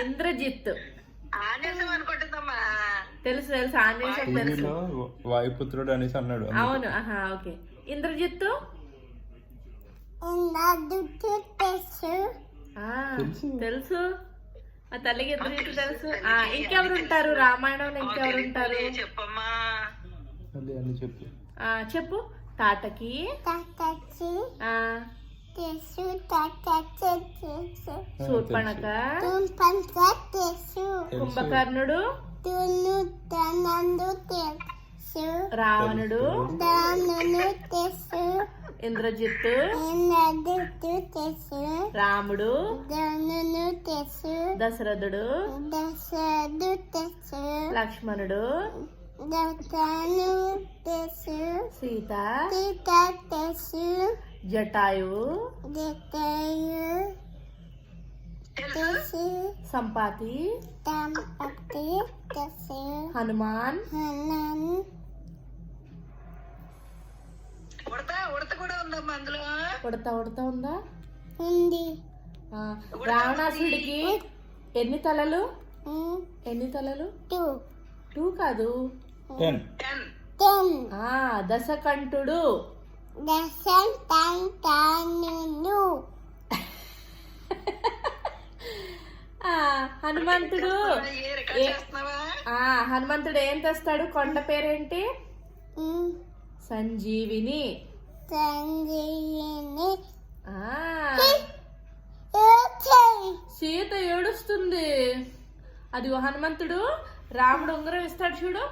ఇంద్రజిత్. అనుకుంటుందమ్మా. తెలుసు తెలుసు, ఆంజనేయ తెలుసు. వాయుపుత్రుడు అనేసి అన్నాడు. అవును, ఓకే. ఇంద్రజిత్తు తెలుసు. ఆ తల్లికి ఇంద్రజిత్తు తెలుసు. ఇంకెవరు ఉంటారు రామాయణంలో? ఇంకెవరు ఉంటారు చెప్పమ్మా. చెప్పు. తాటకి, శూర్పణఖ, కుంభకర్ణుడు, రావణుడు, ఇంద్రజిత్తు, రాముడు, దశరథుడు, లక్ష్మణుడు, సీత, జటాయువు, సంపాతి, హనుమాన్, ఉడత ఉందా? రావణాసుడికి ఎన్ని తలలు? 2 కాదు, 10. దశకంఠుడు. హనుమంతుడు హనుమంతుడు ఏం తెస్తాడు? కొండ పేరేంటి? సంజీవిని. సీత ఏడుస్తుంది. అది హనుమంతుడు రాముడు ఉంగరం ఇస్తాడు చూడు.